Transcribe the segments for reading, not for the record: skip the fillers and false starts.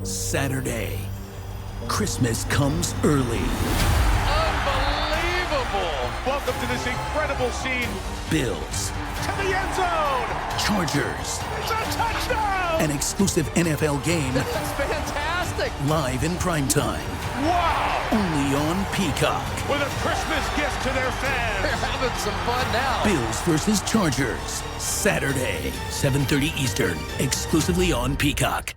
Saturday. Christmas comes early. Unbelievable! Welcome to this incredible scene. Bills. To the end zone! Chargers. It's a touchdown! An exclusive NFL game. That's fantastic! Live in primetime. Wow! Only on Peacock. With a Christmas gift to their fans. They're having some fun now. Bills versus Chargers. Saturday, 7:30 Eastern. Exclusively on Peacock.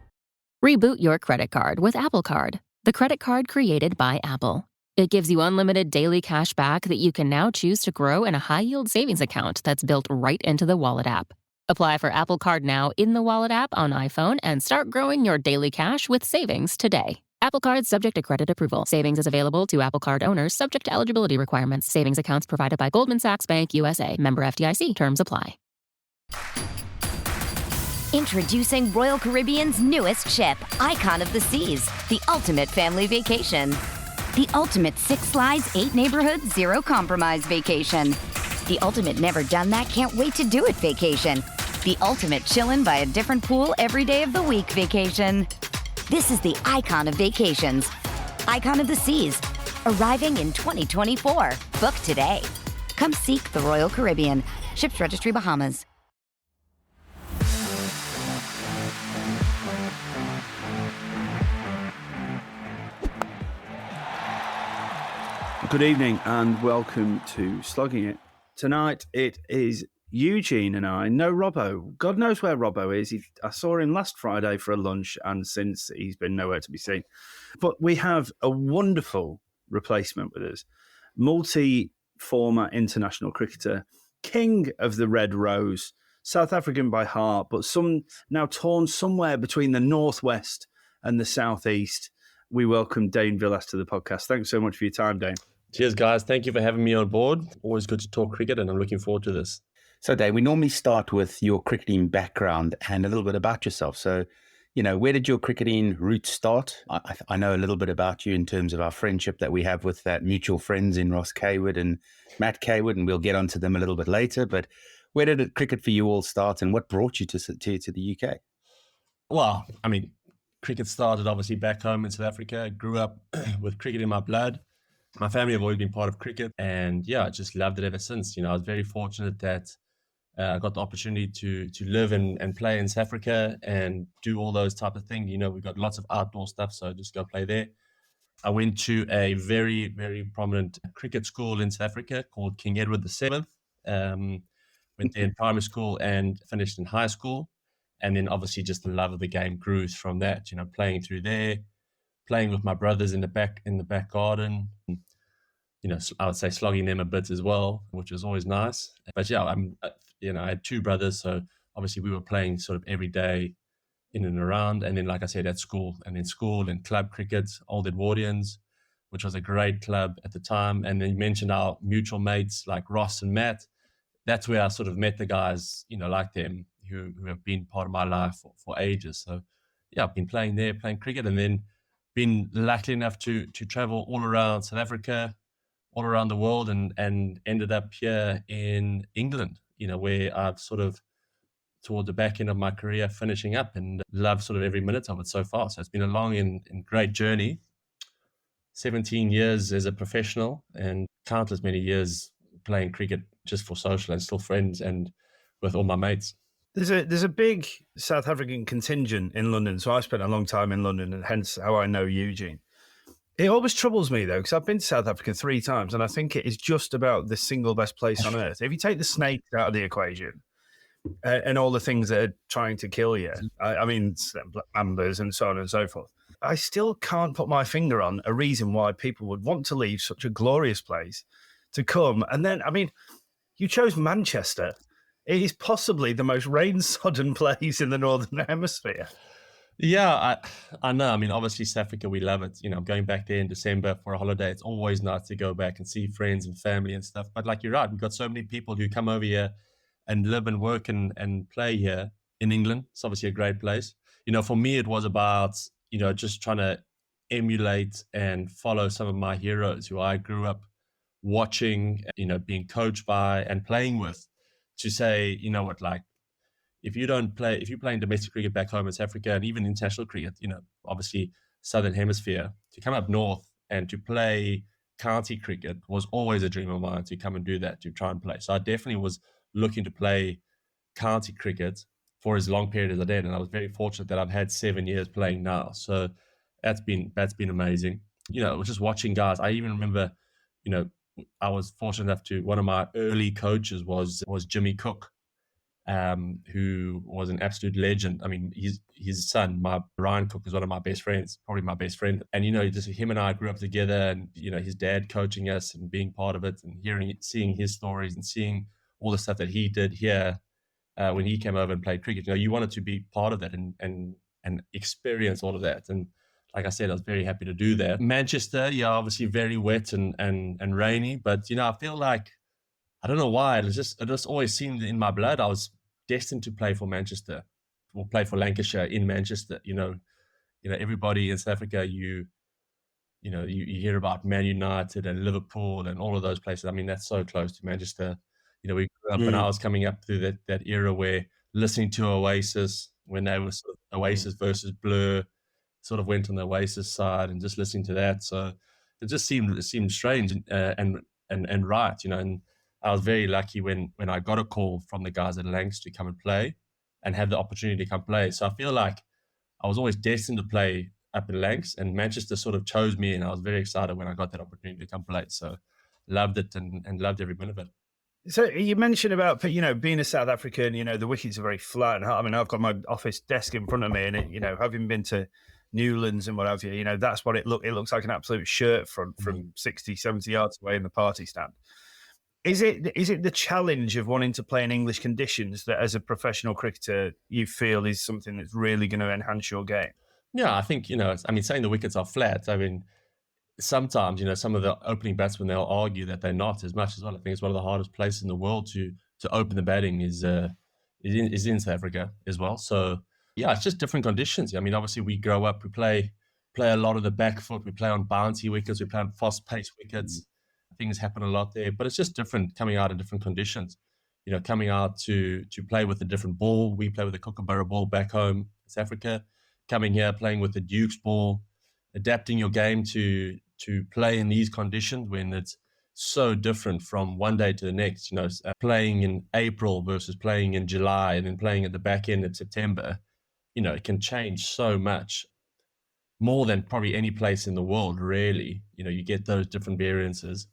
Reboot your credit card with Apple Card, the credit card created by Apple. It gives you unlimited daily cash back that you can now choose to grow in a high-yield savings account that's built right into the Wallet app. Apply for Apple Card now in the Wallet app on iPhone and start growing your daily cash with savings today. Apple Card subject to credit approval. Savings is available to Apple Card owners subject to eligibility requirements. Savings accounts provided by Goldman Sachs Bank USA. Member FDIC. Terms apply. Introducing Royal Caribbean's newest ship, Icon of the Seas, the ultimate family vacation. The ultimate 6 slides, 8 neighborhoods, 0 compromise vacation. The ultimate never done that, can't wait to do it vacation. The ultimate chillin' by a different pool every day of the week vacation. This is the Icon of Vacations. Icon of the Seas, arriving in 2024. Book today. Come seek the Royal Caribbean. Ships Registry, Bahamas. Good evening and welcome to Slogging It. Tonight it is Eugene and I. No Robbo. God knows where Robbo is. I saw him last Friday for a lunch and since he's been nowhere to be seen. But we have a wonderful replacement with us. Former international cricketer, king of the Red Rose, South African by heart, but now torn somewhere between the Northwest and the Southeast. We welcome Dane Vilas to the podcast. Thanks so much for your time, Dane. Cheers, guys. Thank you for having me on board. Always good to talk cricket, and I'm looking forward to this. So, Dave, we normally start with your cricketing background and a little bit about yourself. So, where did your cricketing roots start? I know a little bit about you in terms of our friendship that we have with that mutual friends in Ross Kaywood and Matt Kaywood, and we'll get onto them a little bit later. But where did cricket for you all start, and what brought you to the UK? Well, I mean, cricket started obviously back home in South Africa. I grew up with cricket in my blood. My family have always been part of cricket, and I just loved it ever since. I was very fortunate that I got the opportunity to live and play in South Africa and do all those type of things. We've got lots of outdoor stuff, so just go play there. I went to a very, very prominent cricket school in South Africa called King Edward VII. Went there in primary school and finished in high school. And then obviously just the love of the game grew from that, playing through there, playing with my brothers in the back garden, I would say slogging them a bit as well, which was always nice. But I had 2 brothers, so obviously we were playing sort of every day in and around. And then, like I said, at school and club cricket, Old Edwardians, which was a great club at the time. And then you mentioned our mutual mates like Ross and Matt. That's where I sort of met the guys, like them, who have been part of my life for ages. So, I've been playing cricket, and then been lucky enough to travel all around South Africa, all around the world, and ended up here in England, where I've sort of, toward the back end of my career, finishing up, and love sort of every minute of it so far. So it's been a long and great journey. 17 years as a professional and countless many years playing cricket just for social and still friends and with all my mates. There's a big South African contingent in London, so I spent a long time in London, and hence how I know Eugene. It always troubles me, though, because I've been to South Africa 3 times, and I think it is just about the single best place on earth. If you take the snakes out of the equation and all the things that are trying to kill you, I mean, ambers and so on and so forth, I still can't put my finger on a reason why people would want to leave such a glorious place to come. And then, I mean, you chose Manchester. It is possibly the most rain-sodden place in the Northern Hemisphere. Yeah, I know. I mean, obviously, South Africa, we love it. Going back there in December for a holiday, it's always nice to go back and see friends and family and stuff. But like you're right, we've got so many people who come over here and live and work and play here in England. It's obviously a great place. For me, it was about, just trying to emulate and follow some of my heroes who I grew up watching, being coached by and playing with, to say, if you're playing domestic cricket back home in South Africa and even international cricket, obviously Southern Hemisphere, to come up north and to play county cricket was always a dream of mine, to come and do that, to try and play. So I definitely was looking to play county cricket for as long period as I did, and I was very fortunate that I've had 7 years playing now. So that's been amazing. Just watching guys. I even remember, I was fortunate enough to, one of my early coaches was Jimmy Cook, who was an absolute legend. I mean, his son, Ryan Cook, is one of my best friends, probably my best friend. And just him and I grew up together, and his dad coaching us and being part of it, and seeing his stories and seeing all the stuff that he did here when he came over and played cricket. You wanted to be part of that and experience all of that. And like I said, I was very happy to do that. Manchester, obviously very wet and rainy, but I feel like, I don't know why, it just always seemed in my blood. I was destined to play for Manchester, or play for Lancashire in Manchester. Everybody in South Africa, you hear about Man United and Liverpool and all of those places. I mean, that's so close to Manchester. We grew up, and I was coming up through that era where listening to Oasis, when they were sort of Oasis versus Blur, sort of went on the Oasis side, and just listening to that. So it just seemed strange and right, and I was very lucky when I got a call from the guys at Lancs to come and play and have the opportunity to come play. So I feel like I was always destined to play up in Lancs, and Manchester sort of chose me, and I was very excited when I got that opportunity to come play. So loved it and loved every minute of it. So you mentioned about, being a South African, the wickets are very flat. And I mean, I've got my office desk in front of me, and having been to Newlands and what have you, that's what it looks like, an absolute shirt front from 60, 70 yards away in the party stand. Is it the challenge of wanting to play in English conditions that, as a professional cricketer, you feel is something that's really going to enhance your game? Yeah, I think, saying the wickets are flat, I mean, sometimes, some of the opening batsmen, they'll argue that they're not as much as well. I think it's one of the hardest places in the world to open the batting is in South Africa as well. So, yeah, it's just different conditions. I mean, obviously we grow up, we play a lot of the back foot, we play on bouncy wickets, we play on fast-paced wickets. Things happen a lot there, but it's just different coming out in different conditions. Coming out to play with a different ball. We play with a Kookaburra ball back home in South Africa. Coming here, playing with the Duke's ball, adapting your game to play in these conditions when it's so different from one day to the next. Playing in April versus playing in July, and then playing at the back end of September. It can change so much, more than probably any place in the world, really. You get those different variances.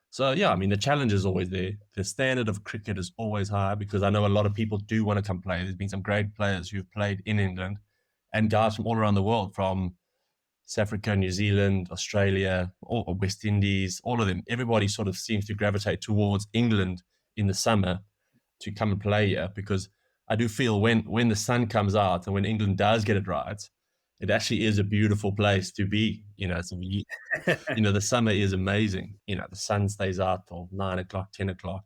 So, yeah, I mean, the challenge is always there. The standard of cricket is always high, because I know a lot of people do want to come play. There's been some great players who've played in England, and guys from all around the world, from South Africa, New Zealand, Australia, or West Indies, all of them. Everybody sort of seems to gravitate towards England in the summer to come and play here, because I do feel when the sun comes out and when England does get it right, it actually is a beautiful place to be. The summer is amazing. The sun stays out till 9 o'clock, 10 o'clock.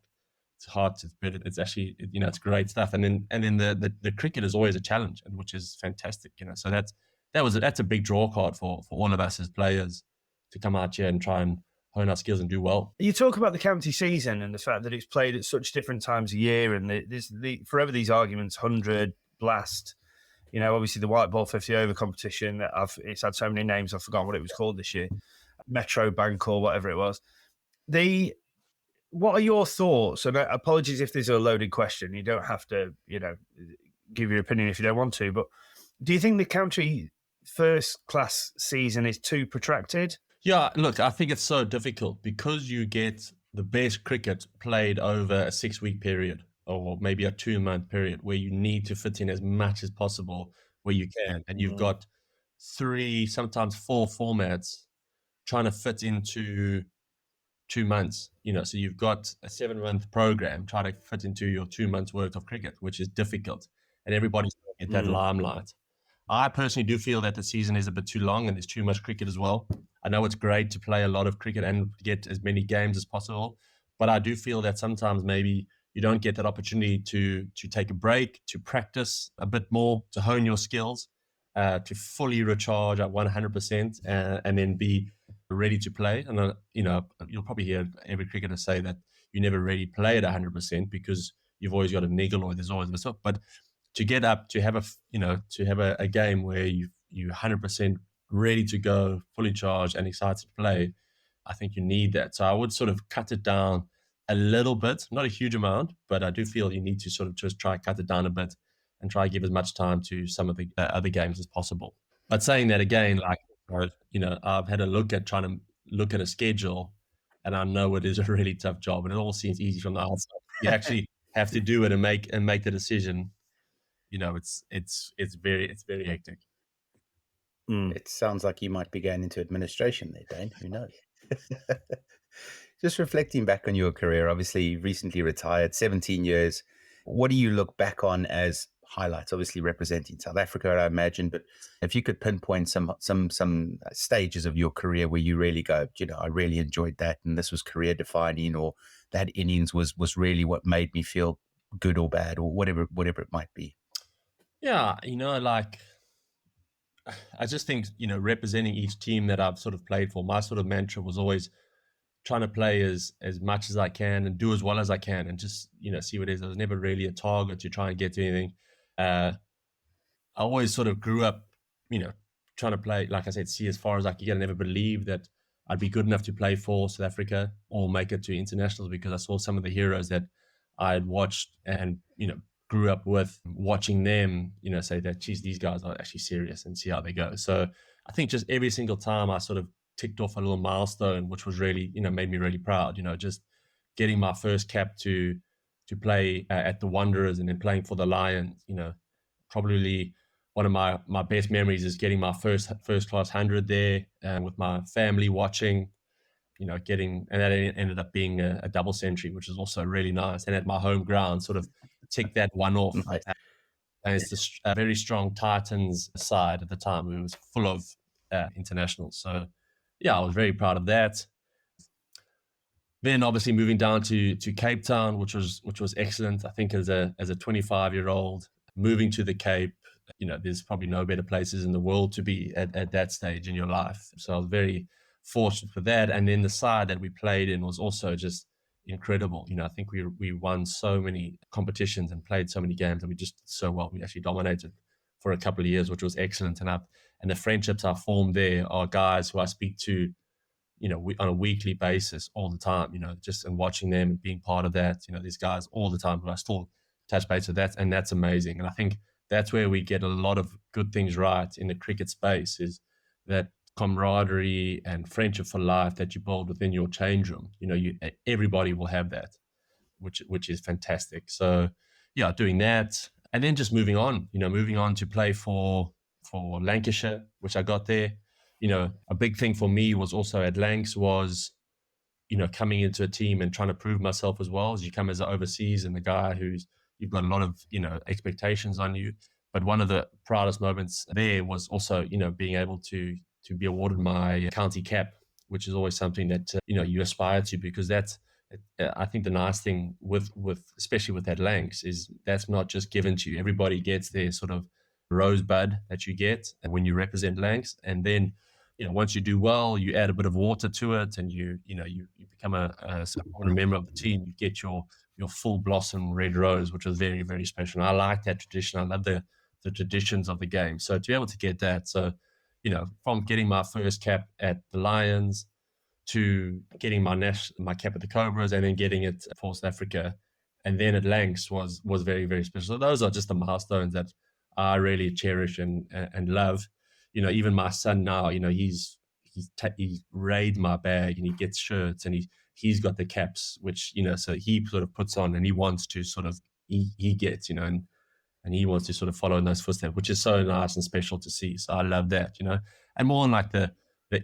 It's hard to put it. It's actually, it's great stuff. And then the cricket is always a challenge, and which is fantastic. So that's a big draw card for all of us as players, to come out here and try and hone our skills and do well. You talk about the county season and the fact that it's played at such different times of year, and there's forever these arguments, 100, Blast. Obviously the white ball 50 over competition, it's had so many names, I've forgotten what it was called this year. Metro Bank or whatever it was. What are your thoughts? And apologies if this is a loaded question. You don't have to, give your opinion if you don't want to. But do you think the county first class season is too protracted? Yeah, look, I think it's so difficult, because you get the best cricket played over a 6-week period, or maybe a 2-month period, where you need to fit in as much as possible where you can. And you've got 3, sometimes 4 formats trying to fit into 2 months. So you've got a 7-month program trying to fit into your 2 months worth of cricket, which is difficult. And everybody's going to get that limelight. I personally do feel that the season is a bit too long, and there's too much cricket as well. I know it's great to play a lot of cricket and get as many games as possible, but I do feel that sometimes maybe you don't get that opportunity to take a break, to practice a bit more, to hone your skills, to fully recharge at 100%, and then be ready to play. And you'll probably hear every cricketer say that you never really play at 100%, because you've always got a niggle, or there's always a stop. But to get up, to have a game where you 100% ready to go, fully charged and excited to play, I think you need that. So I would sort of cut it down a little bit, not a huge amount, but I do feel you need to sort of just try cut it down a bit and try give as much time to some of the other games as possible. But saying that again, like, I've had a look at trying to look at a schedule, and I know it is a really tough job, and it all seems easy from the outside. You actually have to do it and make the decision. It's very hectic. It sounds like you might be going into administration there, Dane. Who knows? Just reflecting back on your career, obviously recently retired, 17 years. What do you look back on as highlights? Obviously representing South Africa, I imagine, but if you could pinpoint some stages of your career where you really go, I really enjoyed that, and this was career defining, or that innings was really what made me feel good or bad, or whatever it might be. Yeah, I just think, representing each team that I've sort of played for, my sort of mantra was always trying to play as much as I can and do as well as I can, and just, see what it is. I was never really a target to try and get to anything. I always sort of grew up, trying to play, like I said, see as far as I could get. I never believed that I'd be good enough to play for South Africa or make it to internationals, because I saw some of the heroes that I had watched and, grew up with, watching them, say that, geez, these guys are actually serious, and see how they go. So I think just every single time I sort of ticked off a little milestone, which was really, made me really proud, just getting my first cap to play at the Wanderers, and then playing for the Lions. Probably one of my best memories is getting my first class 100 there, with my family watching, and that ended up being a double century, which was also really nice. And at my home ground, sort of tick that one off. Nice. And it's a very strong Titans side at the time. It was full of internationals. So yeah, I was very proud of that. Then obviously moving down to Cape Town, which was excellent. I think as a 25-year-old moving to the Cape, there's probably no better places in the world to be at that stage in your life. So I was very fortunate for that. And then the side that we played in was also just incredible. I think we won so many competitions and played so many games, and we just did so well. We actually dominated for a couple of years, which was excellent. And the friendships I formed there are guys who I speak to, on a weekly basis all the time, just and watching them and being part of that, these guys all the time, but I still touch base with that. And that's amazing. And I think that's where we get a lot of good things right in the cricket space, is that camaraderie and friendship for life that you build within your change room. Everybody will have that, which is fantastic. So yeah, doing that, and then just moving on to play for Lancashire, which I got there. A big thing for me was also at Lancs was, coming into a team and trying to prove myself as well. As you come as an overseas and the guy you've got a lot of, expectations on you. But one of the proudest moments there was also, being able to be awarded my county cap, which is always something that, you aspire to, because that's, I think the nice thing with especially with that Lancs is that's not just given to you. Everybody gets their sort of rosebud that you get when you represent Lancs. And then, once you do well, you add a bit of water to it, and you become a supporting member of the team. You get your full blossom red rose, which was very, very special. And I like that tradition. I love the traditions of the game. So to be able to get that, so from getting my first cap at the Lions to getting my cap at the Cobras, and then getting it for South Africa, and then at Lancs was very, very special. So those are just the milestones that I really cherish and love. Even my son now, he's raid my bag, and he gets shirts, and he's got the caps, which, so he sort of puts on, and he wants to sort of, he gets, and he wants to sort of follow in those footsteps, which is so nice and special to see. So I love that, and more on like the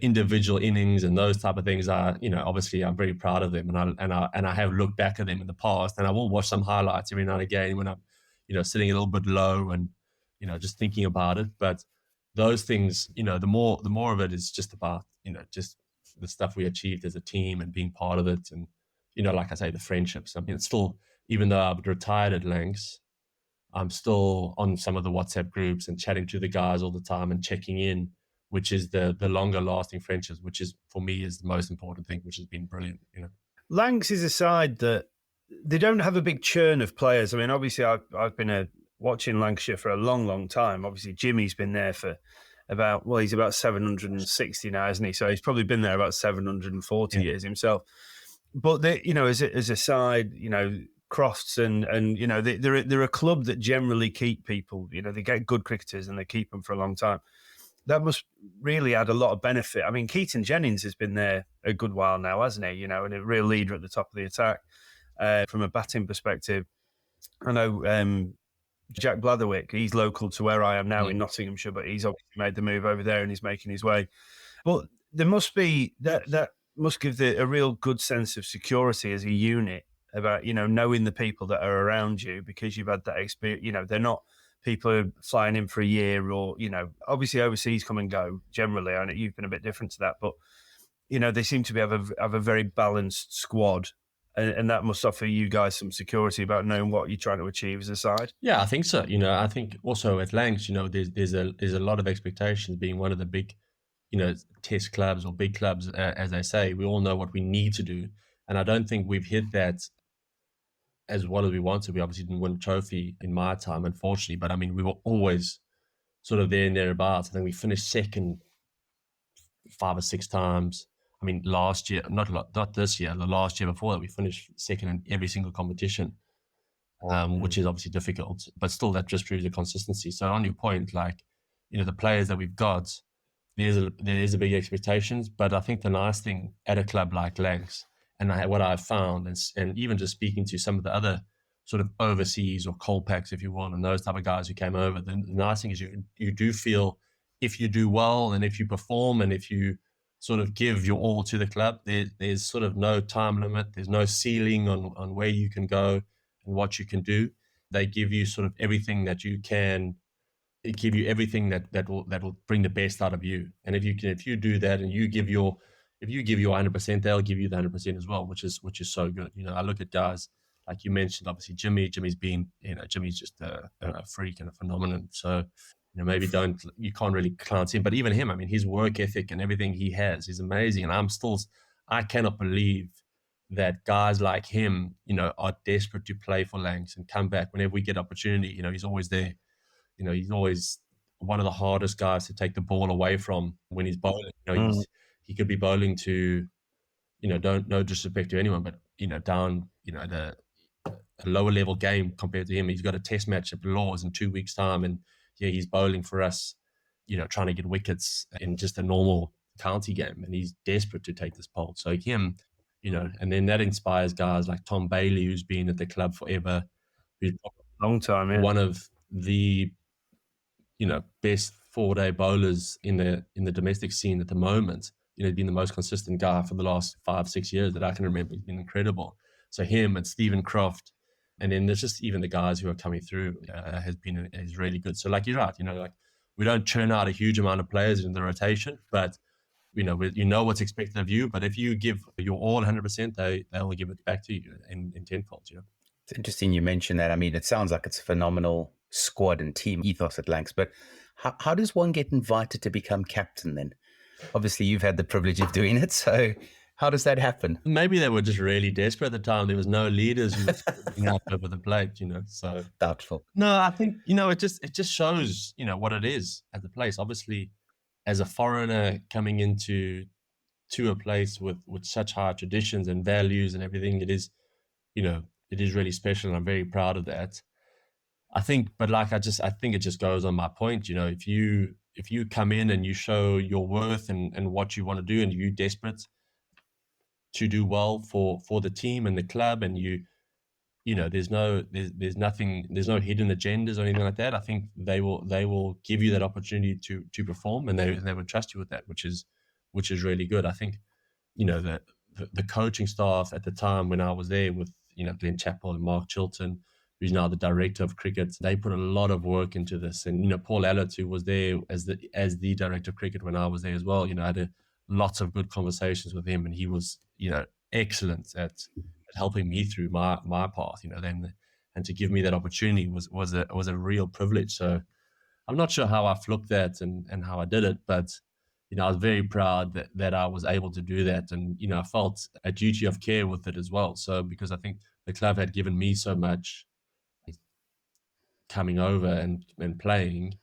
individual innings and those type of things are, obviously I'm very proud of them, and I have looked back at them in the past, and I will watch some highlights every now and again when I'm, sitting a little bit low and, just thinking about it. But those things, the more of it is just about, just the stuff we achieved as a team and being part of it. And, like I say, the friendships. I mean, it's still, even though I've retired at Lancs, I'm still on some of the WhatsApp groups and chatting to the guys all the time and checking in, which is the longer lasting friendships, which is, for me, is the most important thing, which has been brilliant. Lancs is a side that they don't have a big churn of players. I mean, obviously I've been a watching Lancashire for a long, long time. Obviously, Jimmy's been there for he's about 760 now, isn't he? So he's probably been there about 740 years himself. But they, as a side, Crofts and they're a club that generally keep people. They get good cricketers and they keep them for a long time. That must really add a lot of benefit. I mean, Keaton Jennings has been there a good while now, hasn't he? And a real leader at the top of the attack from a batting perspective. I know Jack Blatherwick, he's local to where I am now in Nottinghamshire, but he's obviously made the move over there and he's making his way. But there must be that must give a real good sense of security as a unit about, knowing the people that are around you because you've had that experience. They're not people who are flying in for a year or, obviously overseas come and go generally. I know you've been a bit different to that, but, they seem to have a very balanced squad. And that must offer you guys some security about knowing what you're trying to achieve as a side. Yeah, I think so. I think also at Lancs, there's a lot of expectations being one of the big, test clubs or big clubs, as they say. We all know what we need to do. And I don't think we've hit that as well as we want to. We obviously didn't win a trophy in my time, unfortunately. But, I mean, we were always sort of there and thereabouts. I think we finished second 5 or 6 times. I mean, last year, not this year, the last year before that, we finished second in every single competition, which is obviously difficult. But still, that just proves the consistency. So on your point, the players that we've got, there is a big expectations. But I think the nice thing at a club like Lancs, and what I've found, and even just speaking to some of the other sort of overseas or Colpacks, if you want, and those type of guys who came over, the nice thing is you do feel if you do well and if you perform and if you sort of give your all to the club, there's sort of no time limit. There's no ceiling on where you can go and what you can do. They give you sort of everything that you can. They give you everything that will bring the best out of you. And if you do that and you give your 100%, they'll give you the 100% as well, which is so good. I look at guys like you mentioned, obviously Jimmy's been, Jimmy's just a freak and a phenomenon. So, maybe you can't really glance him, but even him, I mean, his work ethic and everything he has is amazing. And I cannot believe that guys like him, are desperate to play for Lancs and come back whenever we get opportunity. He's always there. He's always one of the hardest guys to take the ball away from when he's bowling. He could be bowling to, no disrespect to anyone, but, down, a lower level game compared to him. He's got a test match at Laws in 2 weeks' time. And yeah, he's bowling for us, trying to get wickets in just a normal county game. And he's desperate to take this pole. So him, and then that inspires guys like Tom Bailey, who's been at the club forever. Who's long time, yeah. One of the, best 4-day bowlers in the domestic scene at the moment. He's been the most consistent guy for the last 5-6 years that I can remember. He's been incredible. So him and Stephen Croft, and then there's just even the guys who are coming through is really good. So like you're right, we don't churn out a huge amount of players in the rotation, but you know what's expected of you. But if you give your all 100%, they will give it back to you in tenfold. It's interesting you mentioned that. I mean, it sounds like it's a phenomenal squad and team ethos at Lancs, but how does one get invited to become captain then? Obviously, you've had the privilege of doing it, so how does that happen? Maybe they were just really desperate at the time. There was no leaders who were up over the plate, so doubtful. No, I think, it just shows, what it is at the place. Obviously, as a foreigner coming into a place with such high traditions and values and everything, it is really special, and I'm very proud of that. I think, but I think it just goes on my point, if you come in and you show your worth and what you want to do, and you're desperate to do well for the team and the club, and there's no hidden agendas or anything like that. I think they will give you that opportunity to perform, and they will trust you with that, which is really good. I think the coaching staff at the time when I was there with Glenn Chappell and Mark Chilton, who's now the director of cricket, they put a lot of work into this. And Paul Allett, who was there as the director of cricket when I was there as well, I had lots of good conversations with him, and he was excellent at helping me through my path, then, and to give me that opportunity was a real privilege. So I'm not sure how I flunked that and how I did it, but I was very proud that I was able to do that, and I felt a duty of care with it as well. So because I think the club had given me so much. coming over and playing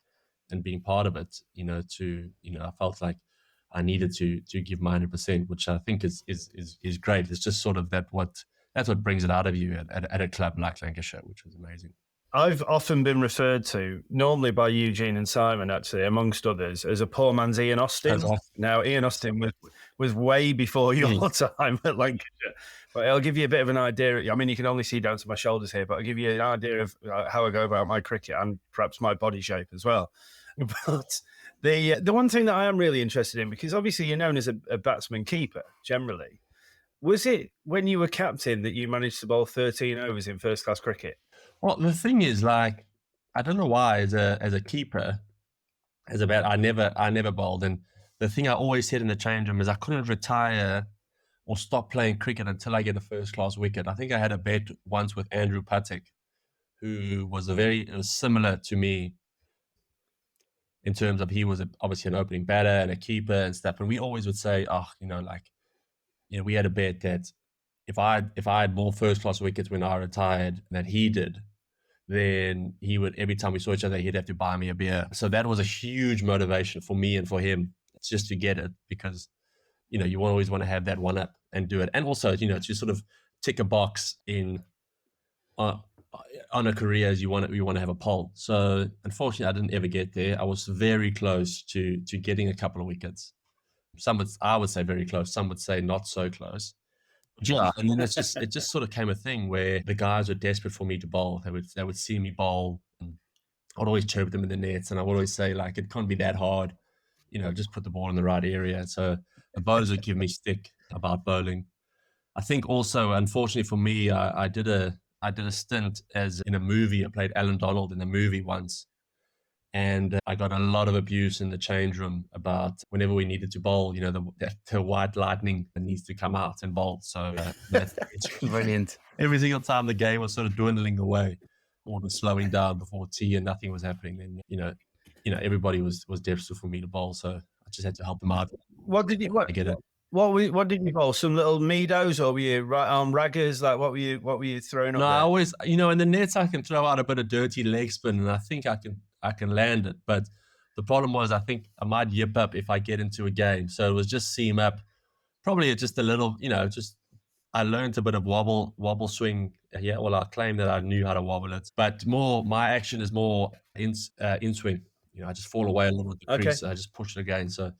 and being part of it, I felt like I needed to give my 100%, which I think is great. It's just sort of that's what brings it out of you at a club like Lancashire, which was amazing. I've often been referred to, normally by Eugene and Simon, actually, amongst others, as a poor man's Ian Austin. Awesome. Now, Ian Austin was way before your time at Lancashire. But I'll give you a bit of an idea. I mean, you can only see down to my shoulders here, but I'll give you an idea of how I go about my cricket and perhaps my body shape as well. But the one thing that I am really interested in, because obviously you're known as a batsman keeper generally, was it when you were captain that you managed to bowl 13 overs in first-class cricket? Well, the thing is, like, I don't know why as a keeper, as a bat, I never bowled. And the thing I always said in the change room is I couldn't retire or stop playing cricket until I get a first-class wicket. I think I had a bet once with Andrew Patek, who was similar to me in terms of he was obviously an opening batter and a keeper and stuff. And we always would say, we had a bet that if I had more first-class wickets when I retired than he did, then he would, every time we saw each other, he'd have to buy me a beer. So that was a huge motivation for me and for him. It's just to get it because, you always want to have that one up and do it. And also, to sort of tick a box in on a career as you want to have a poll. So unfortunately, I didn't ever get there. I was very close to getting a couple of wickets. I would say very close. Some would say not so close. Yeah, and then it just sort of came a thing where the guys were desperate for me to bowl. They would see me bowl, and I'd always chirp them in the nets, and I would always say, like, it can't be that hard, just put the ball in the right area. So the bowlers would give me stick about bowling. I think also, unfortunately for me, I did a stint in a movie. I played Alan Donald in a movie once. And I got a lot of abuse in the change room about whenever we needed to bowl, the white lightning needs to come out and bowl. So it's Brilliant. Every single time the game was sort of dwindling away or was slowing down before tea and nothing was happening, then, everybody was desperate for me to bowl. So I just had to help them out. What did you? I get it. What did you bowl? Some little Meadows, or were you right arm raggers? Like, what were you throwing up? No, there? I always, in the nets I can throw out a bit of dirty leg spin, and I think I can land it. But the problem was I think I might yip up if I get into a game. So it was just seam up, probably just a little, I learned a bit of wobble swing. Yeah, well, I claim that I knew how to wobble it, but my action is more in swing. I just fall away a little bit. Okay. I just push it again. So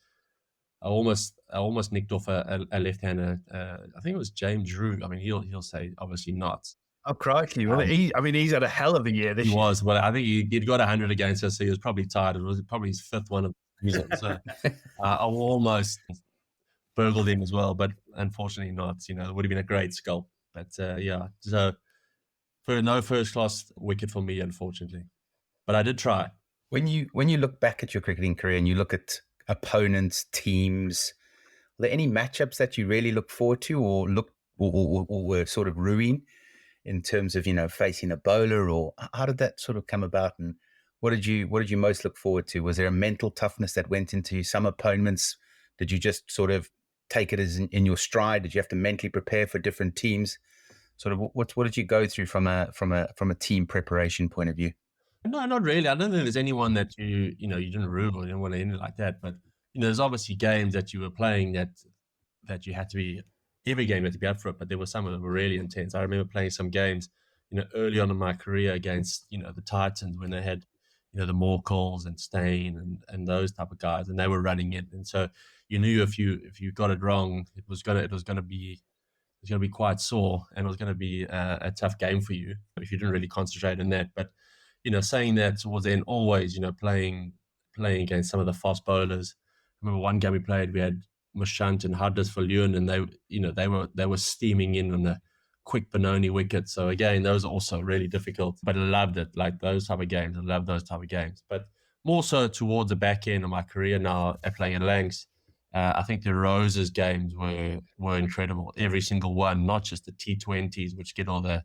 I almost nicked off a left-hander. I think it was James Drew. I mean, he'll say obviously not. Oh, crikey. Well, he's had a hell of a year this year. He was. Well, I think he'd got 100 against us, so he was probably tired. It was probably his fifth one of the season. So I almost burgled him as well, but unfortunately not. It would have been a great sculpt. But yeah, so for no first-class wicket for me, unfortunately. But I did try. When you look back at your cricketing career and you look at opponents, teams, are there any matchups that you really look forward to or were sort of ruining in terms of, facing a bowler, or how did that sort of come about? And what did you most look forward to? Was there a mental toughness that went into some opponents? Did you just sort of take it as in your stride? Did you have to mentally prepare for different teams? Sort of what did you go through from a team preparation point of view? No, not really. I don't think there's anyone that you didn't rule or you didn't want to end it like that. But there's obviously games that you were playing that you had to be. Every game had to be up for it, but there were some that were really intense. I remember playing some games, early on in my career against, the Titans when they had, the Morkells and Stain and those type of guys, and they were running it. And so you knew if you got it wrong, it was gonna be quite sore, and it was gonna be a tough game for you if you didn't really concentrate on that. But saying that was then always, playing against some of the fast bowlers. I remember one game we played, we had Mashant and Hardus for Leuven, and they were steaming in on a quick Benoni wicket. So again, those are also really difficult. But I loved it, like those type of games. I love those type of games. But more so towards the back end of my career now, playing at Lancs, I think the Roses games were incredible. Every single one, not just the T20s, which get all the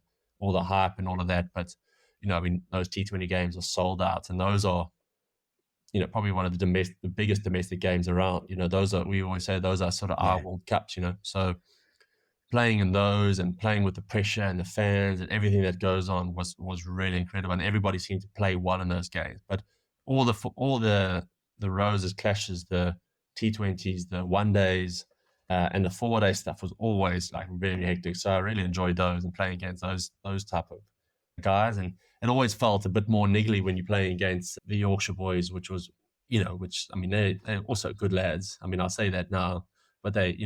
hype and all of that, but those T20 games are sold out, and those are probably one of the biggest domestic games around. We always say those are sort of our World Cups, So playing in those and playing with the pressure and the fans and everything that goes on was really incredible. And everybody seemed to play well in those games. But all the Roses clashes, the T20s, the one days, and the 4-day stuff was always like very hectic. So I really enjoyed those and playing against those type of guys. And it always felt a bit more niggly when you're playing against the Yorkshire boys, which was, I mean, they're also good lads. I mean, I'll say that now, but they,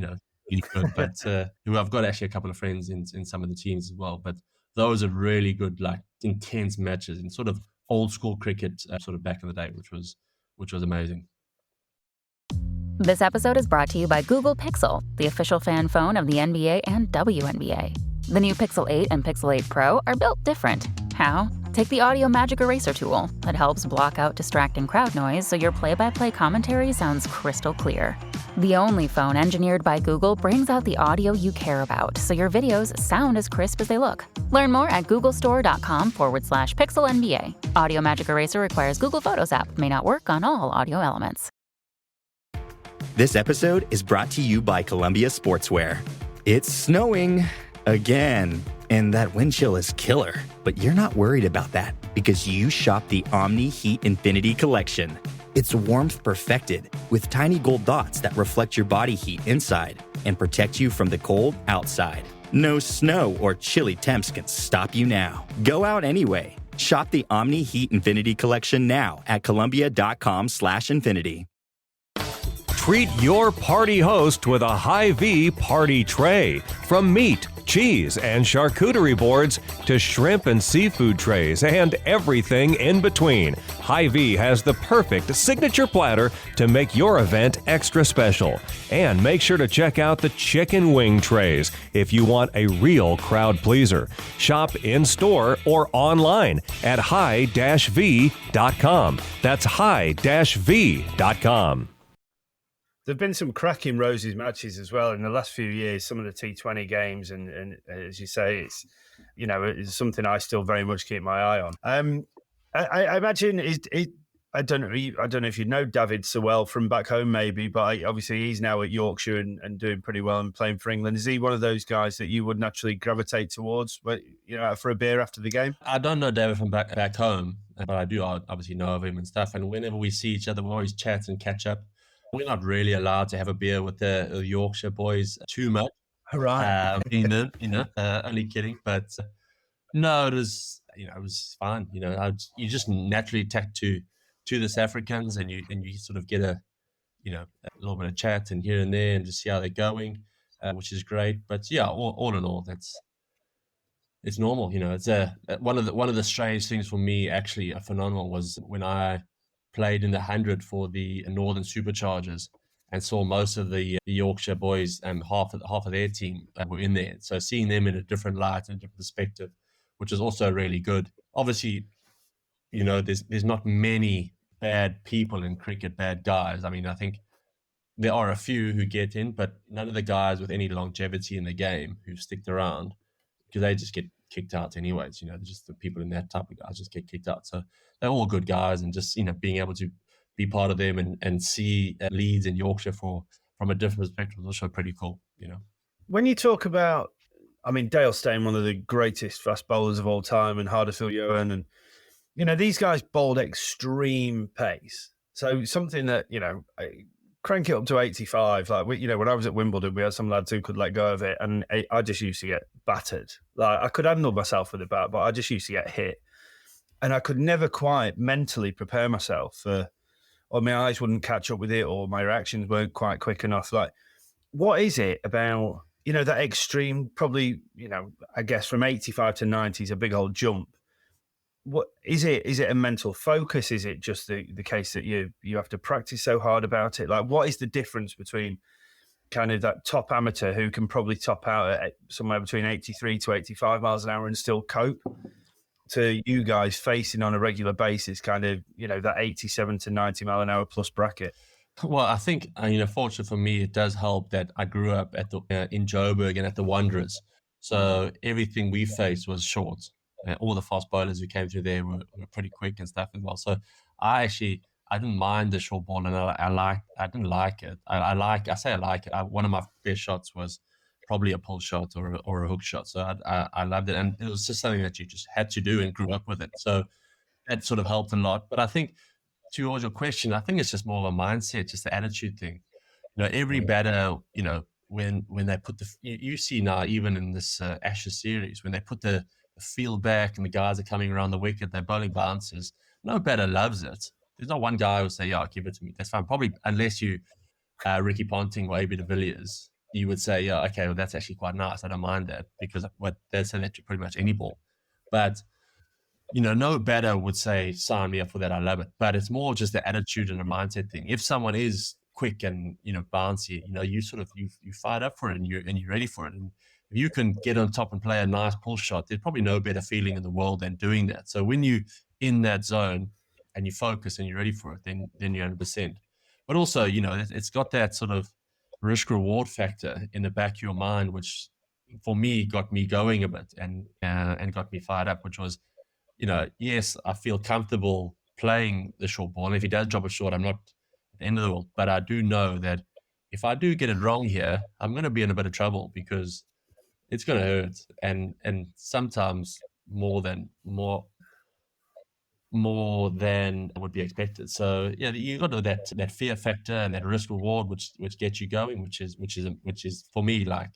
really good. But I've got actually a couple of friends in some of the teams as well. But those are really good, like intense matches and sort of old school cricket, sort of back in the day, which was amazing. This episode is brought to you by Google Pixel, the official fan phone of the NBA and WNBA. The new Pixel 8 and Pixel 8 Pro are built different. How? Take the Audio Magic Eraser tool that helps block out distracting crowd noise so your play-by-play commentary sounds crystal clear. The only phone engineered by Google brings out the audio you care about so your videos sound as crisp as they look. Learn more at googlestore.com/Pixel NBA. Audio Magic Eraser requires Google Photos app. May not work on all audio elements. This episode is brought to you by Columbia Sportswear. It's snowing again, and that wind chill is killer. But you're not worried about that because you shop the Omni Heat Infinity Collection. It's warmth perfected with tiny gold dots that reflect your body heat inside and protect you from the cold outside. No snow or chilly temps can stop you now. Go out anyway. Shop the Omni Heat Infinity Collection now at Columbia.com/infinity. Treat your party host with a Hy-Vee party tray. From meat, cheese, and charcuterie boards to shrimp and seafood trays and everything in between, Hy-Vee has the perfect signature platter to make your event extra special. And make sure to check out the chicken wing trays if you want a real crowd pleaser. Shop in-store or online at hi-v.com. That's hi-v.com. There've been some cracking Roses matches as well in the last few years. Some of the T20 games, and as you say, it's it's something I still very much keep my eye on. I imagine I don't know if you know David so well from back home, maybe, but obviously he's now at Yorkshire and doing pretty well and playing for England. Is he one of those guys that you would naturally gravitate towards, for a beer after the game? I don't know David from back home, but I do obviously know of him and stuff. And whenever we see each other, we always chat and catch up. We're not really allowed to have a beer with the Yorkshire boys too much. Right. Only kidding. But no, it was fine. You just naturally tack to the South Africans and you sort of get a little bit of chat and here and there and just see how they're going, which is great. But yeah, all in all, it's normal. It's one of the strange things for me, actually, phenomenal, was when I played in the 100 for the Northern Superchargers and saw most of the Yorkshire boys and half of their team were in there. So seeing them in a different light and a different perspective, which is also really good. Obviously, there's not many bad people in cricket, bad guys. I mean, I think there are a few who get in, but none of the guys with any longevity in the game who stick around, because they just get kicked out anyways. Just the people in that type of guys just get kicked out. So they're all good guys, and just being able to be part of them and see Leeds and Yorkshire from a different perspective was also pretty cool. When you talk about, Dale Steyn, one of the greatest fast bowlers of all time, and Hardisfield Johan, and these guys bowled extreme pace. So something that crank it up to 85. Like when I was at Wimbledon, we had some lads who could let go of it, and I just used to get battered. Like I could handle myself with the bat, but I just used to get hit. And I could never quite mentally prepare myself or my eyes wouldn't catch up with it, or my reactions weren't quite quick enough. Like, what is it about, that extreme, probably, I guess from 85 to 90 is a big old jump. What is it? Is it a mental focus? Is it just the case that you have to practice so hard about it? Like, what is the difference between kind of that top amateur who can probably top out at somewhere between 83 to 85 miles an hour and still cope, to you guys facing on a regular basis, kind of, that 87 to 90 mile an hour plus bracket? Well, I think, fortunately for me, it does help that I grew up at in Joburg and at the Wanderers. So everything we faced was short. All the fast bowlers who came through there were pretty quick and stuff as well. So I didn't mind the short ball, and I didn't like it. I like it. One of my best shots was probably a pull shot or a hook shot. So I loved it. And it was just something that you just had to do and grew up with it. So that sort of helped a lot. But I think towards your question, I think it's just more of a mindset, just the attitude thing. Every batter, when they put you see now, even in this Ashes series, when they put the field back and the guys are coming around the wicket, they're bowling bounces. No batter loves it. There's not one guy who will say, yeah, give it to me. That's fine. Probably unless you Ricky Ponting or AB de Villiers, you would say, yeah, okay, well, that's actually quite nice. I don't mind that, because they'll say that to pretty much any ball. But, no batter would say, sign me up for that. I love it. But it's more just the attitude and the mindset thing. If someone is quick and, bouncy, you fired up for it and you're ready for it. And if you can get on top and play a nice pull shot, there's probably no better feeling in the world than doing that. So when you in that zone and you focus and you're ready for it, then you're 100%. But also, it's got that sort of risk reward factor in the back of your mind, which for me got me going a bit and got me fired up, which was, yes, I feel comfortable playing the short ball. And if he does drop a short, I'm not at the end of the world. But I do know that if I do get it wrong here, I'm going to be in a bit of trouble, because it's going to hurt. And sometimes more than would be expected. So yeah, you got to that fear factor and that risk reward, which gets you going, which is for me like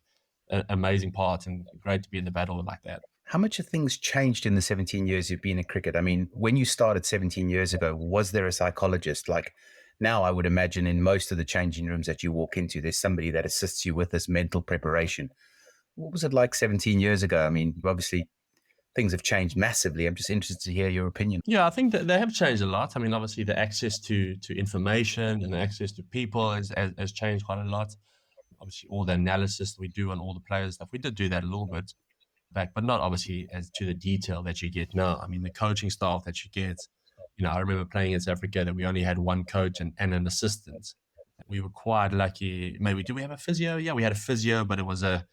an amazing part, and great to be in the battle like that. How much have things changed in the 17 years you've been in cricket? I mean, when you started 17 years ago, was there a psychologist? Like now, I would imagine in most of the changing rooms that you walk into, there's somebody that assists you with this mental preparation. What was it like 17 years ago? I mean, obviously things have changed massively. I'm just interested to hear your opinion. Yeah, I think that they have changed a lot. I mean, obviously the access to information and the access to people has changed quite a lot. Obviously, all the analysis we do on all the players stuff, we did do that a little bit back, but not obviously as to the detail that you get now. I mean, the coaching staff that you get, I remember playing in South Africa that we only had one coach and an assistant. We were quite lucky. Maybe, did we have a physio? Yeah, we had a physio, but it was a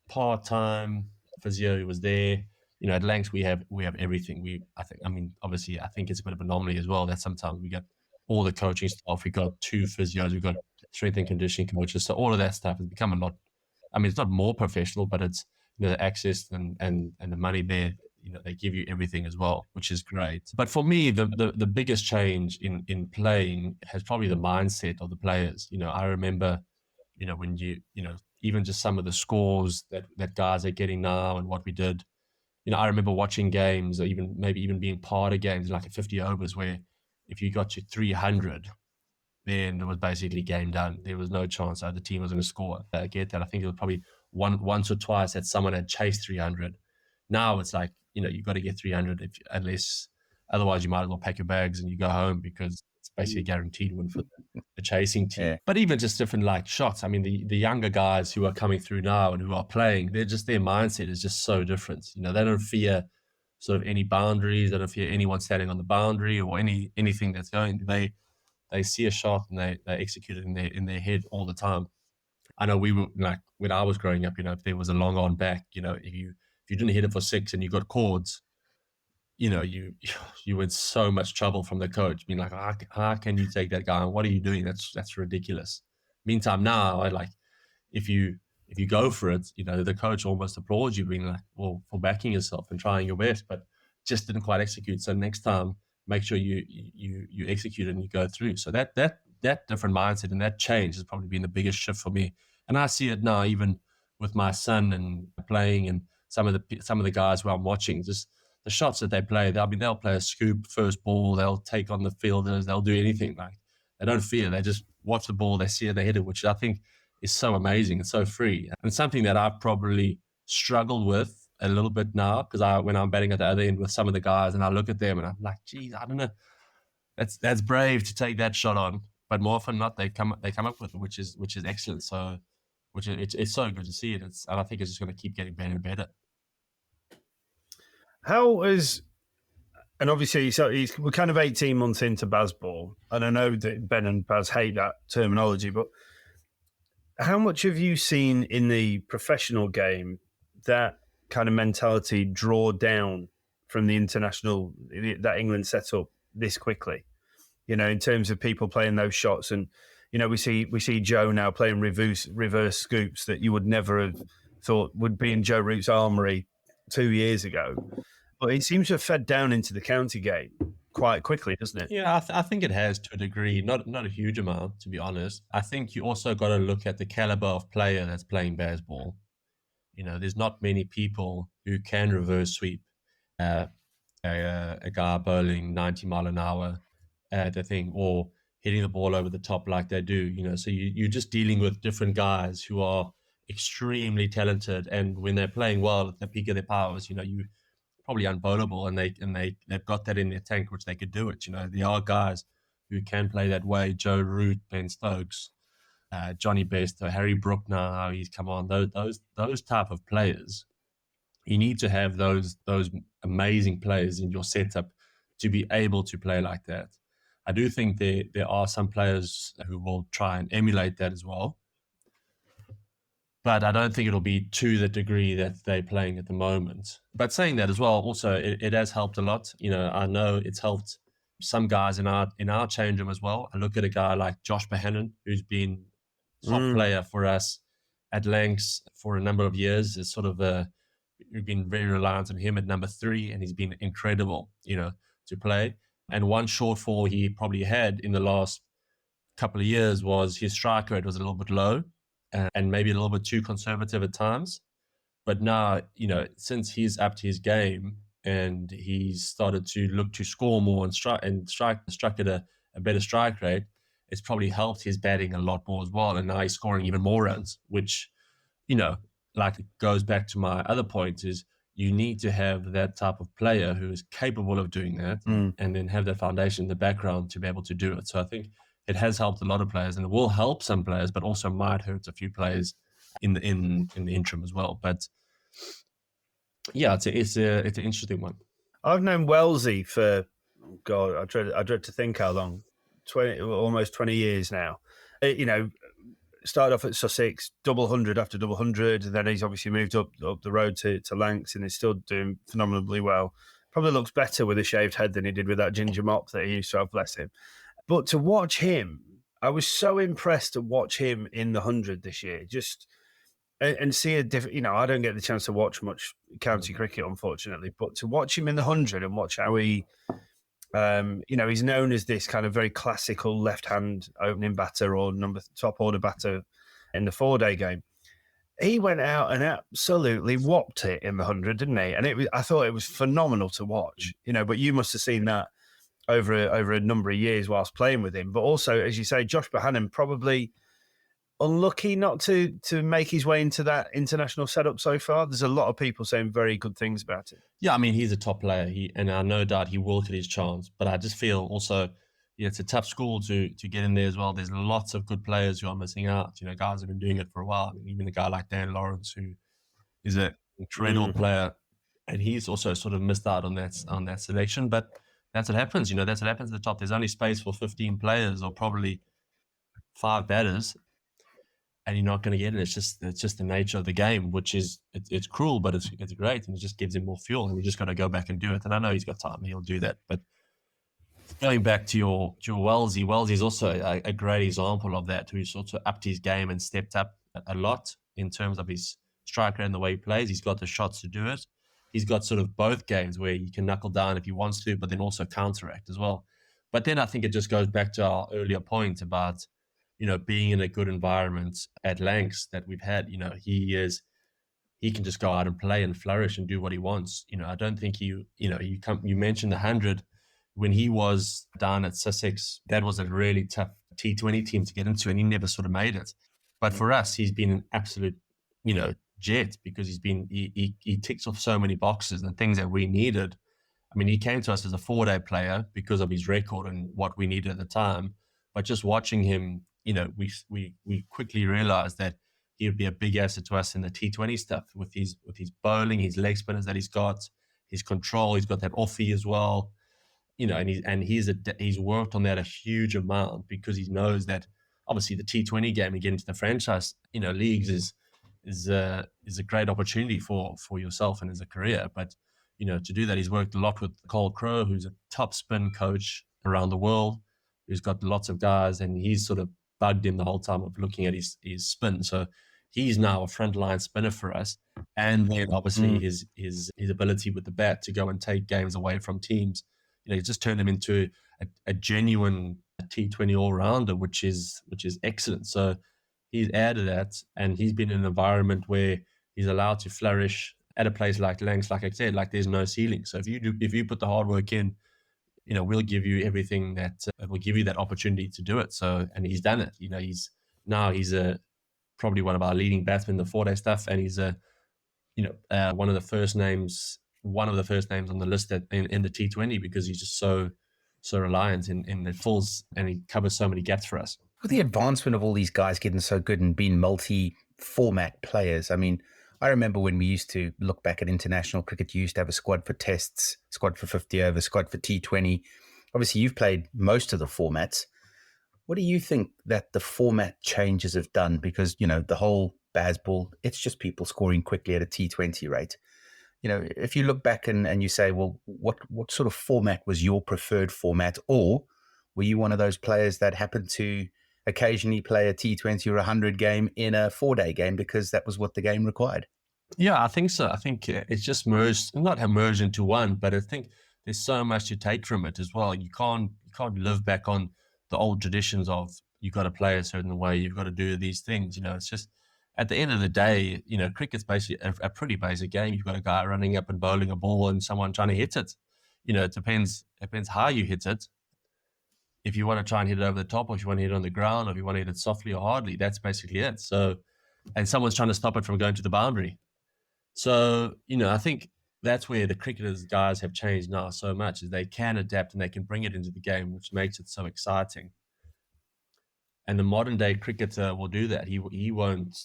part-time physio who was there. At Lancs we have everything. I think it's a bit of an anomaly as well that sometimes we got all the coaching staff. We got 2 physios, we got strength and conditioning coaches. So all of that stuff has become a lot. I mean, it's not more professional, but it's the access and the money there. They give you everything as well, which is great. But for me, the biggest change in playing has probably the mindset of the players. I remember, when even just some of the scores that guys are getting now and what we did. I remember watching games, or maybe even being part of games like at 50 overs, where if you got to 300, then it was basically game done. There was no chance the team was going to score. I get that. I think it was probably once or twice that someone had chased 300. Now it's like, you've got to get 300 otherwise you might as well pack your bags and you go home, because it's basically a guaranteed win for the chasing team. Yeah. But even just different like shots. I mean, the younger guys who are coming through now and who are playing, their mindset is just so different. They don't fear sort of any boundaries. They don't fear anyone standing on the boundary or anything that's going. They see a shot and they execute it in their head all the time. I know we were like, when I was growing up, if there was a long on back, if you didn't hit it for 6 and you got cords, you were in so much trouble from the coach, being like, how can you take that guy? And what are you doing? That's ridiculous. Meantime, now, if you go for it, the coach almost applauds you, being like, well, for backing yourself and trying your best, but just didn't quite execute. So next time, make sure you execute it and you go through. So that different mindset and that change has probably been the biggest shift for me. And I see it now, even with my son and playing, and some of the guys who I'm watching, just the shots that they play. They'll play a scoop first ball. They'll take on the fielders. They'll do anything. Like, they don't fear. They just watch the ball. They see it. They hit it, which I think is so amazing and so free. And something that I've probably struggled with a little bit now, because when I'm batting at the other end with some of the guys and I look at them and I'm like, geez, I don't know. That's brave to take that shot on. But more often than not, they come up with it, which is excellent. So, it's so good to see it. And I think it's just going to keep getting better and better. And obviously, so we're kind of 18 months into Bazball, and I know that Ben and Baz hate that terminology, but how much have you seen in the professional game that kind of mentality draw down from the international, that England set up this quickly? In terms of people playing those shots, and we see Joe now playing reverse scoops that you would never have thought would be in Joe Root's armory 2 years ago. But it seems to have fed down into the county game quite quickly, doesn't it? Yeah, I think it has to a degree, not a huge amount, to be honest. I think you also got to look at the caliber of player that's playing baseball. There's not many people who can reverse sweep a guy bowling 90 mile an hour at a thing, or hitting the ball over the top like they do. So you're just dealing with different guys who are extremely talented, and when they're playing well at the peak of their powers, you probably unbowlable, and they've got that in their tank, which they could do it. There are guys who can play that way. Joe Root, Ben Stokes, Johnny Best, or Harry Brook now, how he's come on. Those type of players, you need to have those amazing players in your setup to be able to play like that. I do think there are some players who will try and emulate that as well, but I don't think it'll be to the degree that they're playing at the moment. But saying that as well, also it has helped a lot. I know it's helped some guys in our change room as well. I look at a guy like Josh Bohannon, who's been top player for us at Lancs for a number of years. It's sort of we've been very reliant on him at number 3, and he's been incredible, to play. And one shortfall he probably had in the last couple of years was his strike rate was a little bit low, and maybe a little bit too conservative at times. But now, since he's upped his game and he's started to look to score more and strike at a better strike rate, it's probably helped his batting a lot more as well. And now he's scoring even more runs, which, like it goes back to my other point, is you need to have that type of player who is capable of doing that, and then have that foundation in the background to be able to do it. So I think it has helped a lot of players, and it will help some players, but also might hurt a few players in the interim as well. But yeah, it's an interesting one. I've known Wellesley for I dread to think how long, almost 20 years now. Started off at Sussex, double 100 after double 100, and then he's obviously moved up the road to Lancs, and is still doing phenomenally well. Probably looks better with a shaved head than he did with that ginger mop that he used to have, bless him. But to watch him, I was so impressed to watch him in the 100 this year, just and see a different. I don't get the chance to watch much county cricket, unfortunately, but to watch him in the 100 and watch how he, he's known as this kind of very classical left-hand opening batter or top order batter in the 4-day game. He went out and absolutely whopped it in the 100, didn't he? And I thought it was phenomenal to watch. But you must have seen that over a number of years whilst playing with him. But also, as you say, Josh Bohannon probably unlucky not to make his way into that international setup so far. There's a lot of people saying very good things about it. Yeah, I mean, he's a top player, and I no doubt he will get his chance. But I just feel also, it's a tough school to get in there as well. There's lots of good players who are missing out. Guys have been doing it for a while. I mean, even a guy like Dan Lawrence, who is an incredible player, and he's also sort of missed out on that selection. But that's what happens. That's what happens at the top. There's only space for 15 players or probably 5 batters, and you're not going to get it. It's just the nature of the game, which is it's cruel, but it's great, and it just gives him more fuel. And you just got to go back and do it. And I know he's got time; he'll do that. But going back to your Wellesley is also a great example of that, who sort of upped his game and stepped up a lot in terms of his strike rate and the way he plays. He's got the shots to do it. He's got sort of both games where he can knuckle down if he wants to, but then also counteract as well. But then I think it just goes back to our earlier point about, being in a good environment at Lancs that we've had. He can just go out and play and flourish and do what he wants. I don't think you mentioned the 100 when he was down at Sussex. That was a really tough T20 team to get into, and he never sort of made it. But for us, he's been an absolute, jet, because he ticks off so many boxes and things that we needed. I mean, he came to us as a 4-day player because of his record and what we needed at the time. But just watching him, we quickly realized that he would be a big asset to us in the T20 stuff with his bowling, his leg spinners that he's got, his control. He's got that offie as well, and he's worked on that a huge amount, because he knows that obviously the T20 game and getting to the franchise, leagues is a great opportunity for yourself and as a career. But to do that, he's worked a lot with Cole Crowe, who's a top spin coach around the world, who's got lots of guys, and he's sort of bugged him the whole time of looking at his spin. So he's now a frontline spinner for us. And then obviously his ability with the bat to go and take games away from teams, he's just turned him into a genuine T20 all-rounder, which is excellent. So he's added that, and he's been in an environment where he's allowed to flourish at a place like Lancs. Like I said, like there's no ceiling. So if you put the hard work in, we'll give you everything that will give you that opportunity to do it. So, and he's done it. He's probably one of our leading batsmen in the 4-day stuff, and he's one of the first names on the list in the T20, because he's just so reliant in the fills, and he covers so many gaps for us. With the advancement of all these guys getting so good and being multi-format players, I mean, I remember when we used to look back at international cricket, you used to have a squad for tests, squad for 50 over, squad for T20. Obviously, you've played most of the formats. What do you think that the format changes have done? Because, the whole Bazball, it's just people scoring quickly at a T20 rate. If you look back and you say, well, what sort of format was your preferred format? Or were you one of those players that happened to occasionally play a T20 or 100 game in a 4-day game because that was what the game required? Yeah, I think so. I think it's just merged into one, but I think there's so much to take from it as well. You can't live back on the old traditions of you've got to play a certain way, you've got to do these things. It's just at the end of the day, cricket's basically a pretty basic game. You've got a guy running up and bowling a ball and someone trying to hit it. It depends how you hit it. If you want to try and hit it over the top, or if you want to hit it on the ground, or if you want to hit it softly or hardly, that's basically it. So, and someone's trying to stop it from going to the boundary. So, I think that's where the cricketers guys have changed now so much, is they can adapt and they can bring it into the game, which makes it so exciting. And the modern day cricketer will do that. He won't,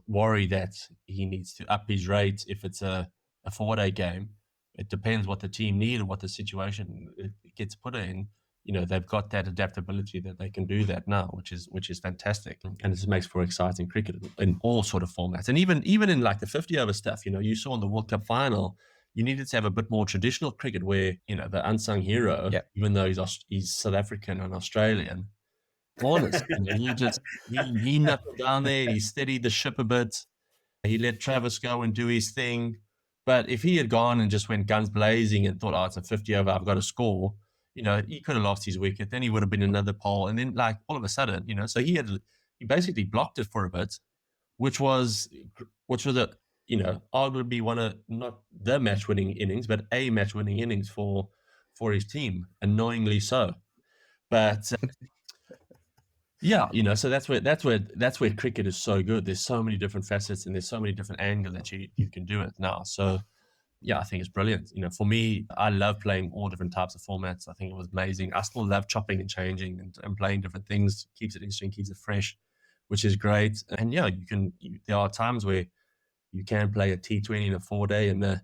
worry that he needs to up his rate if it's a 4-day game. It depends what the team need and what the situation it gets put in. They've got that adaptability that they can do that now, which is fantastic. And it just makes for exciting cricket in all sort of formats. And even in like the 50 over stuff, you saw in the World Cup final, you needed to have a bit more traditional cricket where, the unsung hero, even though he's South African and Australian, honest, he knuckled down there, he steadied the ship a bit, he let Travis go and do his thing. But if he had gone and just went guns blazing and thought, oh, it's a 50 over, I've got to score, he could have lost his wicket. Then he would have been another pole. And then like all of a sudden, so he basically blocked it for a bit, which was arguably one of not the match winning innings, but a match winning innings for his team, annoyingly so. But so that's where cricket is so good. There's so many different facets and there's so many different angles that you can do it now. So yeah, I think it's brilliant. For me, I love playing all different types of formats. I think it was amazing. I still love chopping and changing and playing different things. Keeps it interesting, keeps it fresh, which is great. And yeah, there are times where you can play a T20 in a 4-day and a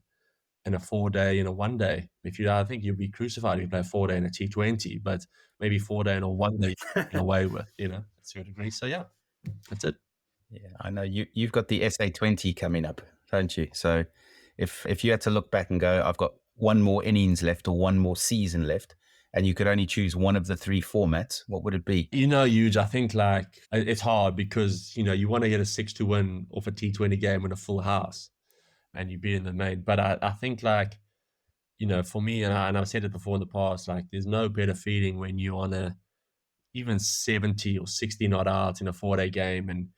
4-day in a 1-day. I think you'd be crucified if you play a 4-day in a T20, but maybe 4-day in a 1-day you can get away with, to a degree. So yeah, that's it. Yeah, I know you've got the SA20 coming up, don't you? So if you had to look back and go, I've got one more innings left or one more season left, and you could only choose one of the 3 formats, what would it be? Huge. I think like it's hard because, you want to get a 6 to win off a T20 game in a full house and you be in the main. But I think like, for me, and I've said it before in the past, like there's no better feeling when you're on even 70 or 60 not out in a 4-day game and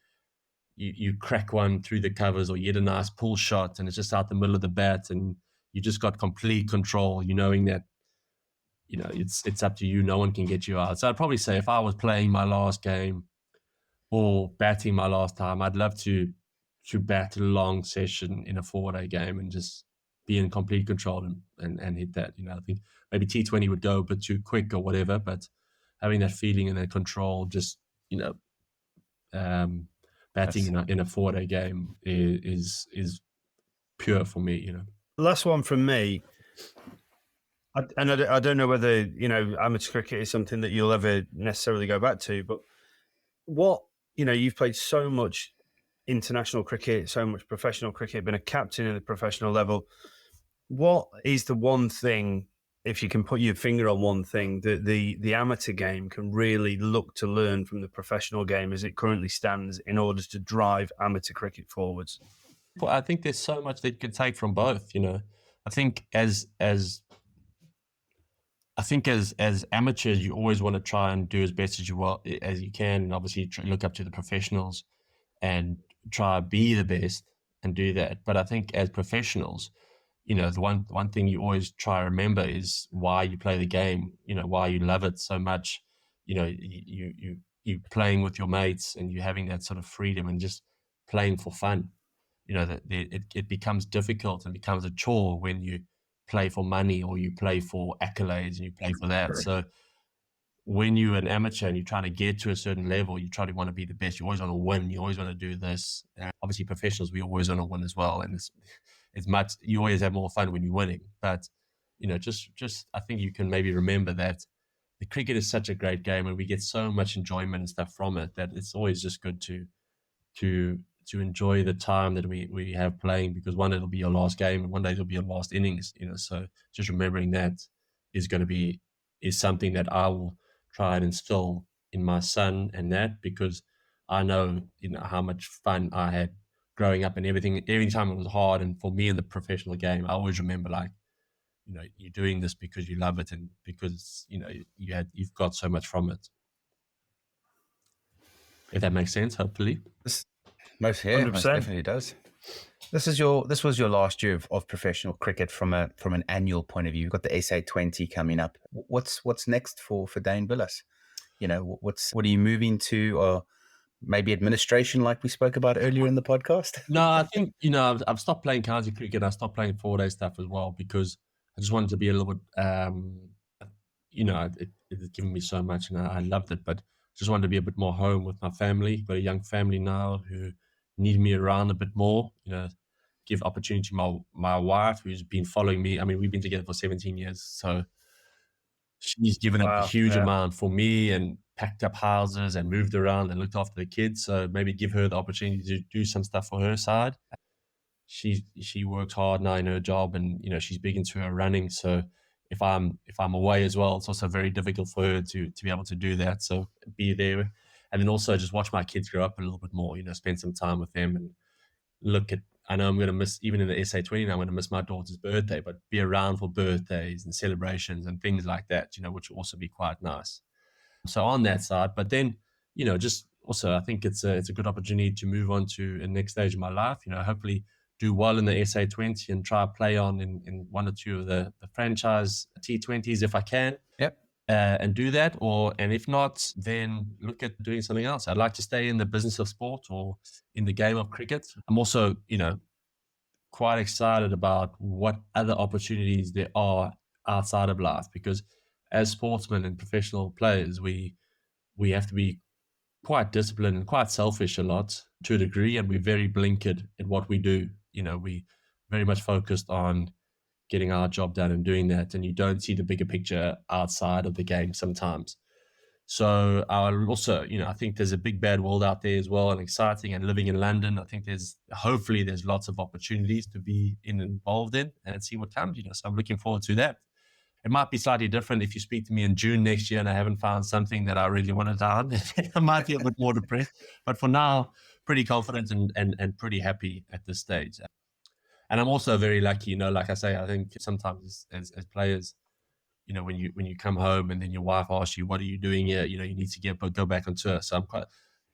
you crack one through the covers or you hit a nice pull shot and it's just out the middle of the bat and you just got complete control, knowing that, it's up to you. No one can get you out. So I'd probably say if I was playing my last game or batting my last time, I'd love to bat a long session in a 4-day game and just be in complete control and hit that. I think maybe T20 would go a bit too quick or whatever, but having that feeling and that control, just, batting in a 4-day game is pure for me, Last one from me. I don't know whether, amateur cricket is something that you'll ever necessarily go back to, but you've played so much international cricket, so much professional cricket, been a captain at the professional level. What is the one thing if you can put your finger on one thing, the amateur game can really look to learn from the professional game as it currently stands in order to drive amateur cricket forwards. Well, I think there's so much that you can take from both. I think as amateurs, you always want to try and do as best as you can, and obviously look up to the professionals and try to be the best and do that. But I think as professionals, the one thing you always try to remember is why you play the game. Why you love it so much. You playing with your mates and you having that sort of freedom and just playing for fun. That it becomes difficult and becomes a chore when you play for money or you play for accolades and you play for that. So when you're an amateur and you're trying to get to a certain level, you try to want to be the best. You always want to win. You always want to do this. Obviously, professionals, we always want to win as well. And it's much, you always have more fun when you're winning. But, just I think you can maybe remember that the cricket is such a great game and we get so much enjoyment and stuff from it that it's always just good to enjoy the time that we have playing, because one day it'll be your last game and one day it'll be your last innings, so just remembering that is something that I will try and instill in my son, and that because I know, how much fun I had growing up and everything. Every time it was hard, and for me in the professional game, I always remember you're doing this because you love it and because, you've got so much from it. If that makes sense, hopefully. Most definitely does. This was your last year of professional cricket from an annual point of view. You've got the SA20 coming up. What's next for Dane Vilas? What are you moving to, or maybe administration, like we spoke about earlier in the podcast? No, I think I've stopped playing county cricket. I stopped playing 4-day stuff as well because I just wanted to be a little bit. It's given me so much and I loved it, but just wanted to be a bit more home with my family. Got a young family now who need me around a bit more, give opportunity to my wife who's been following me. I mean, we've been together for 17 years. So she's given up a huge amount for me and packed up houses and moved around and looked after the kids. So maybe give her the opportunity to do some stuff for her side. She works hard now in her job and, she's big into her running. So if I'm away as well, it's also very difficult for her to be able to do that. So be there. And then also just watch my kids grow up a little bit more, spend some time with them and I know I'm going to miss, even in the SA20 now, I'm going to miss my daughter's birthday, but be around for birthdays and celebrations and things like that, which will also be quite nice. So on that side, but then, just also I think it's a good opportunity to move on to a next stage of my life, hopefully do well in the SA20 and try to play on in one or two of the franchise T20s if I can. Yep. And do that, and if not, then look at doing something else. I'd like to stay in the business of sport or in the game of cricket. I'm also, quite excited about what other opportunities there are outside of life, because as sportsmen and professional players, we have to be quite disciplined and quite selfish a lot to a degree, and we're very blinkered at what we do. We very much focused on getting our job done and doing that, and you don't see the bigger picture outside of the game sometimes. So also, I think there's a big bad world out there as well, and exciting, and living in London, I think hopefully there's lots of opportunities to be involved in and see what comes, so I'm looking forward to that. It might be slightly different if you speak to me in June next year and I haven't found something that I really wanted to. I might be a bit more depressed, but for now, pretty confident and pretty happy at this stage. And I'm also very lucky, like I say, I think sometimes as players, when you come home and then your wife asks you, what are you doing here? You need to go back on tour. So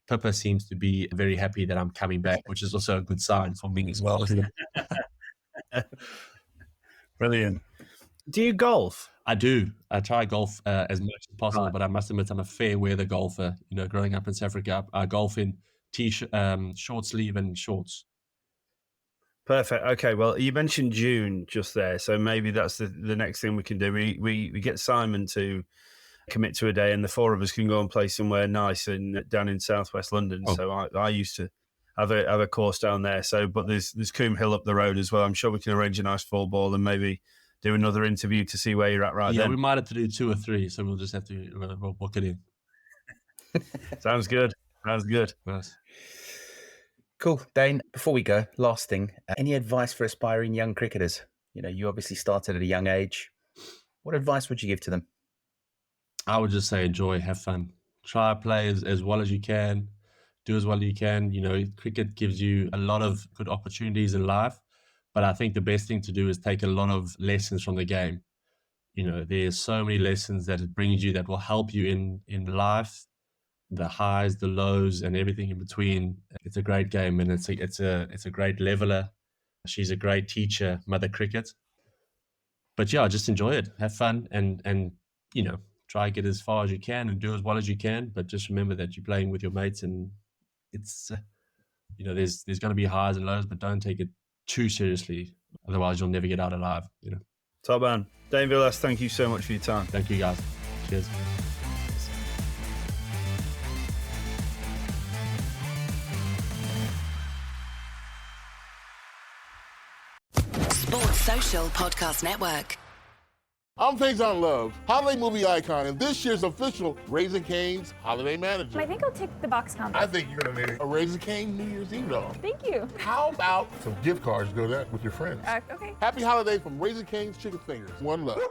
Pippa seems to be very happy that I'm coming back, which is also a good sign for me as well. Brilliant. Do you golf? I do. I try golf as much as possible, right. But I must admit I'm a fair weather golfer. Growing up in South Africa, I golf in short sleeve and shorts. Perfect. Okay. Well, you mentioned June just there, so maybe that's the next thing we can do. We get Simon to commit to a day, and the four of us can go and play somewhere nice down in southwest London. Oh. So I used to have a course down there. So, but there's Coombe Hill up the road as well. I'm sure we can arrange a nice full ball and maybe do another interview to see where you're at then. Yeah, we might have to do 2 or 3, so we'll just have to we'll book it in. Sounds good. Nice. Cool. Dane, before we go, last thing, any advice for aspiring young cricketers? You obviously started at a young age. What advice would you give to them? I would just say enjoy, have fun. Try play as well as you can, do as well as you can. You know, cricket gives you a lot of good opportunities in life, but I think the best thing to do is take a lot of lessons from the game. You know, there's so many lessons that it brings you that will help you in life, the highs, the lows, and everything in between. It's a great game, and it's a great leveler. She's a great teacher, Mother Cricket. But yeah, just enjoy it, have fun, and you know, try to get as far as you can and do as well as you can. But just remember that you're playing with your mates, and it's you know, there's going to be highs and lows, but don't take it too seriously. Otherwise, you'll never get out alive. You know. Top man, Dane Vilas, thank you so much for your time. Thank you, guys. Cheers. Sports Social Podcast Network. I'm Faison Love, holiday movie icon, and this year's official Raising Cane's holiday manager. I think I'll take the box combo. I think you're gonna need a Raising Cane New Year's Eve dog. Thank you. How about some gift cards to go there with your friends? Okay. Happy holidays from Raising Cane's Chicken Fingers. One love.